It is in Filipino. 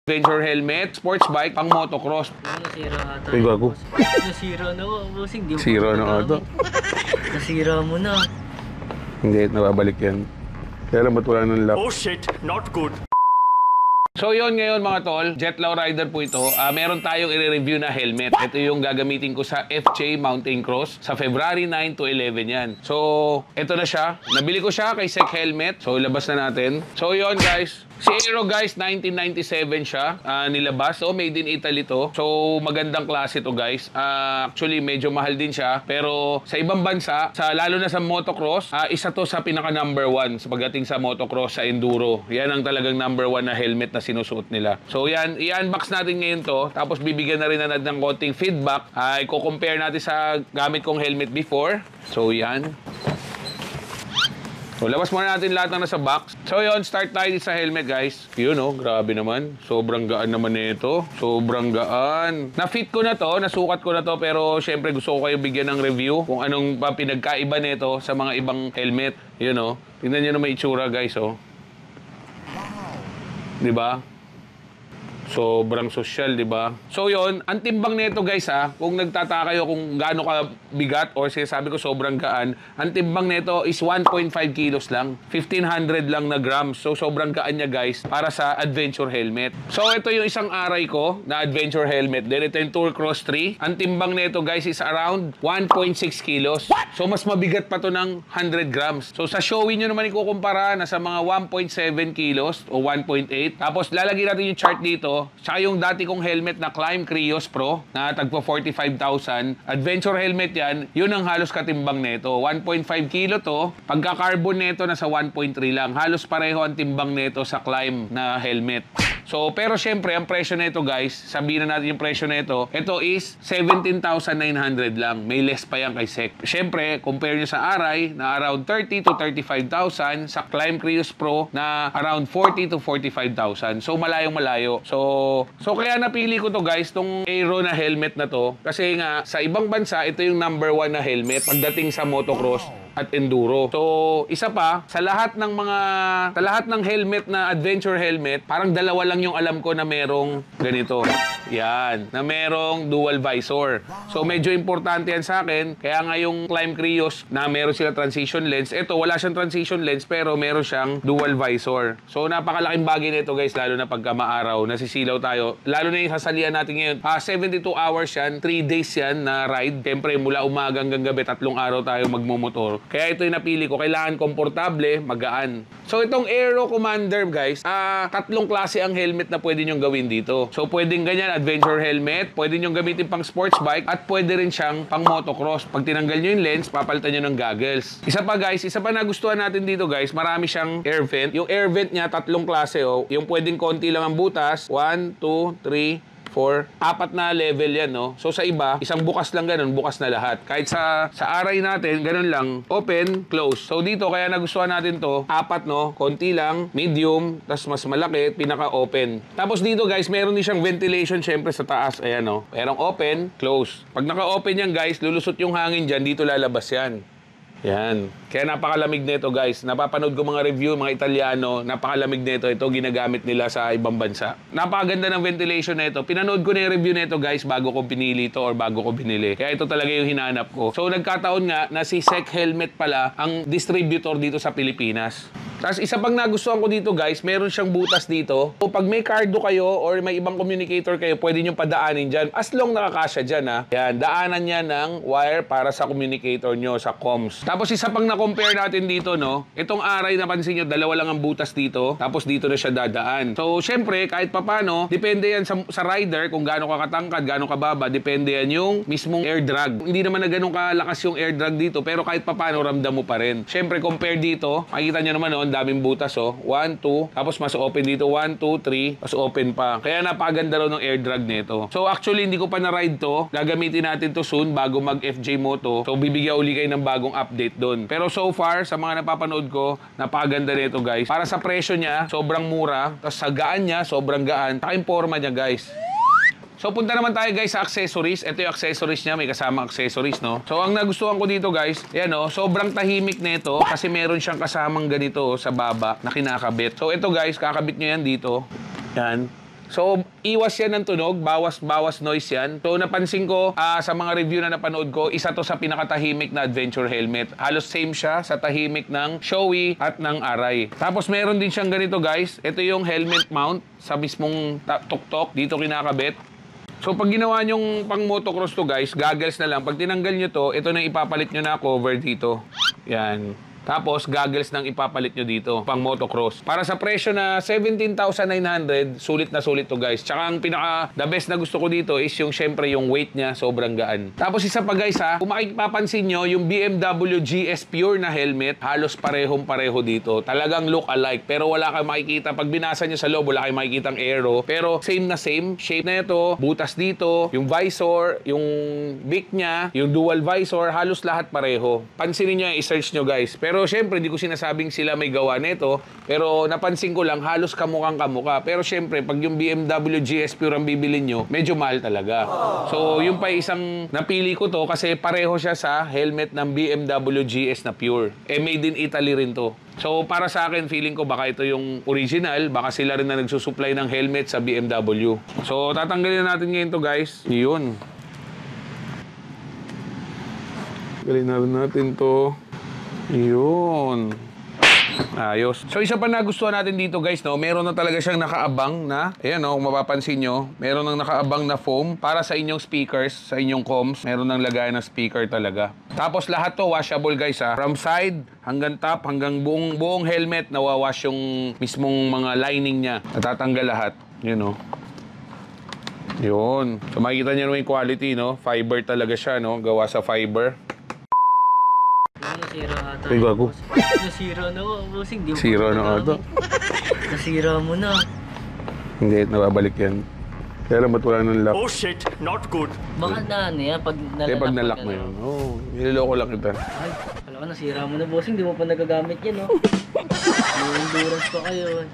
Adventure helmet, sports bike, pang motocross. Nasira ata. Ay, gago. Nasira na ako, bossing. Di mo Sira na ata. Nasira mo na. Hindi, nababalik yan. Kaya lang ba't wala ng lock? Oh shit, not good. So yon ngayon mga tol, Jetlaw Rider po ito. Meron tayong i-review na helmet. Ito yung gagamitin ko sa FJ Mountain Cross sa February 9 to 11 yan. So, ito na siya. Nabili ko siya kay Sec Helmet. So, ilabas na natin. So, yon guys. Si Aero guys, 1997 siya nilabas. So, made in Italy to. So, magandang klase to guys. Actually, medyo mahal din siya. Pero sa ibang bansa, lalo na sa motocross, isa to sa pinaka number 1 sa pagdating sa motocross, sa enduro. Yan ang talagang number 1 na helmet na sinusuot nila. So, yan. I-unbox natin ngayon to. Tapos, bibigyan na rin natin ng konting feedback. I-compare natin sa gamit kong helmet before. So, yan. So, labas muna natin lahat ng nasa box. So, yun, start tayo sa helmet, guys. Yun, oh, grabe naman. Sobrang gaan naman nito. Sobrang gaan. Na-fit ko na to, nasukat ko na to, pero syempre gusto ko kayo bigyan ng review kung anong pinagkaiba nito sa mga ibang helmet. Yun, oh. Tingnan nyo na may itsura, guys, oh. Diba? Sobrang social, di ba? So yon, ang timbang nito guys kung nagtataka kayo kung gaano ka bigat or sinasabi ko sobrang gaan, ang timbang nito is 1.5 kilos lang. 1,500 lang na grams. So sobrang gaan niya guys para sa adventure helmet. So ito yung isang aray ko na adventure helmet. Then ito yung Tour Cross 3. Ang timbang nito guys is around 1.6 kilos. So mas mabigat pa to ng 100 grams. So sa Shoei nyo naman ikukumpara na sa mga 1.7 kilos o 1.8. Tapos lalagyan natin yung chart dito. Tsaka yung dati kong helmet na Climb Krios Pro na tagpo 45,000. Adventure helmet yan. Yun ang halos katimbang nito. 1.5 kilo to. Pagka-carbon nito nasa 1.3 lang. Halos pareho ang timbang nito sa Climb na helmet. So, pero syempre, ang presyo nito guys, sabihin na natin yung presyo nito, ito is 17,900 lang. May less pa yan kay Sec. Syempre, compare nyo sa Aray na around 30 to 35,000, sa Climb Krios Pro na around 40 to 45,000. So, malayong malayo. So kaya napili ko to guys, tong Aero na helmet na to. Kasi nga, sa ibang bansa, ito yung number 1 na helmet pagdating sa motocross at enduro. So, isa pa, sa lahat ng helmet na adventure helmet, parang dalawa lang yung alam ko na merong ganito. Yan, na merong dual visor. So, medyo importante yan sa akin. Kaya nga yung Climb Krios na meron sila transition lens. Ito, wala siyang transition lens pero meron siyang dual visor. So, napakalaking bagay nito guys, lalo na pagka maaraw, nasisilaw tayo. Lalo na yung sasalian natin ngayon. 72 hours yan, 3 days yan na ride. Siyempre, mula umaga hanggang gabi, 3 araw tayo magmumotor. Kaya ito yung napili ko. Kailangan komportable, magaan. So, itong Aero Commander, guys, 3 klase ang helmet na pwede nyong gawin dito. So, pwedeng ganyan, adventure helmet. Pwede nyong gamitin pang sports bike. At pwede rin siyang pang motocross. Pag tinanggal nyo yung lens, papalitan nyo ng goggles. Isa pa, guys, isa pa nagustuhan natin dito, guys, marami siyang air vent. Yung air vent niya, 3 klase, oh. Yung pwedeng konti lang ang butas. 1, 2, 3, 4, 4 na level yan, no? So sa iba, isang bukas lang ganun, bukas na lahat. Kahit sa Aray natin, ganun lang, open, close. So dito, kaya nagustuhan natin to, 4, no? Konti lang, medium, tas mas malaki, pinaka-open. Tapos dito, guys, meron din siyang ventilation syempre sa taas. Ayan, no? Merong open, close. Pag naka-open yan, guys, lulusot yung hangin dyan, dito lalabas yan. Yan. Kaya napakalamig nito guys. Napapanood ko mga review, mga Italiano, napakalamig nito. Ito ginagamit nila sa ibang bansa. Napakaganda ng ventilation nito. Pinanood ko na yung review nito guys bago ko pinili ito or bago ko binili. Kaya ito talaga yung hinanap ko. So nagkataon nga na si Sec Helmet pala ang distributor dito sa Pilipinas. Tapos isa pang nagustuhan ko dito guys, meron siyang butas dito. So pag may cardo kayo or may ibang communicator kayo, pwede nyo padaanin dyan. As long nakakasya dyan ha. Yan, daanan niya ng wire para sa communicator nyo, sa comms. Tapos isa pang na-compare natin dito, no? Itong Aray, napansin nyo, 2 lang ang butas dito. Tapos dito na siya dadaan. So syempre, kahit papano, depende yan sa rider kung gaano ka katangkad, gaano kababa. Depende yan yung mismong air drag. Hindi naman na ganun kalakas yung air drag dito, pero kahit papano, ramdam mo pa rin. Syempre, compare dito, makikita nyo naman, no? Ang daming butas, oh. 1, 2, tapos mas open dito, 1, 2, 3, mas open pa. Kaya napakaganda raw ng air drag nito. So actually, hindi ko pa na-ride to. Gagamitin natin to soon bago mag-FJ Moto. So bibigyan uli kayo ng bagong update doon. Pero so far, sa mga napapanood ko, napakaganda nito guys. Para sa presyo niya, sobrang mura. Tapos sa gaan niya, sobrang gaan. Saka yung forma niya guys. So punta naman tayo guys sa accessories. Ito yung accessories niya, may kasama accessories, no? So ang nagustuhan ko dito guys, yan, no, sobrang tahimik nito kasi meron siyang kasamang ganito sa baba na kinakabit. So ito guys, kakabit nyo yan dito. Yan. So, iwas yan ng tunog, bawas noise yan. So, napansin ko sa mga review na napanood ko, isa to sa pinakatahimik na adventure helmet. Halos same siya sa tahimik ng Shoei at ng Arai. Tapos, meron din siyang ganito guys. Ito yung helmet mount sa mismong tuktok. Dito kinakabit. So, pag ginawa nyong pang motocross to guys, goggles na lang. Pag tinanggal nyo to, ito na ipapalit nyo na cover dito. Yan. Tapos, goggles nang ipapalit nyo dito, pang motocross. Para sa presyo na 17,900, sulit na sulit to guys. Tsaka ang the best na gusto ko dito is yung syempre yung weight niya, sobrang gaan. Tapos isa pa guys kung makipapansin nyo, yung BMW GS Pure na helmet, halos parehong-pareho dito. Talagang look alike, pero wala kayong makikita. Pag binasa nyo sa loob, wala kayong makikita ang aero. Pero same na same, shape na ito, butas dito, yung visor, yung beak niya, yung dual visor, halos lahat pareho. Pansinin nyo, i-search nyo guys. Pero syempre, hindi ko sinasabing sila may gawa nito. Pero napansin ko lang, halos kamukhang kamukha. Pero syempre, pag yung BMW GS Pure ang bibilin nyo, medyo mahal talaga. So, yung pa isang napili ko to kasi pareho siya sa helmet ng BMW GS na Pure. Made in Italy rin to. So, para sa akin, feeling ko baka ito yung original. Baka sila rin na nagsusupply ng helmet sa BMW. So, tatanggalin na natin ngayon to guys. Yun. Tanggalin natin to. Yun. Ayos. So, isa pa nagustuhan natin dito guys, no? Meron na talaga siyang nakaabang na, ayan no, kung mapapansin nyo, meron nang nakaabang na foam para sa inyong speakers, sa inyong comms. Meron nang lagayan ng speaker talaga. Tapos lahat to washable guys From side hanggang top, hanggang buong helmet, nawawash yung mismong mga lining niya. Natatanggal lahat. Yun no. Yun. So, makikita nyo yung quality, no? Fiber talaga siya, no? Gawa sa fiber. Nasira ata. Ay, gago. Nasira na ako, bossing. Di mo Sira pa na ata. Nasira mo na. Hindi, nababalik yan. Kaya lang ba't wala nang lock? Oh shit, not good. Baka na ano yan, pag Kaya pag nalock mo yun. Oo, niloloko lang kita. Ay, alam ko nasira mo na, bossing. Di mo pa nagagamit yan, no? May endurance pa kayo.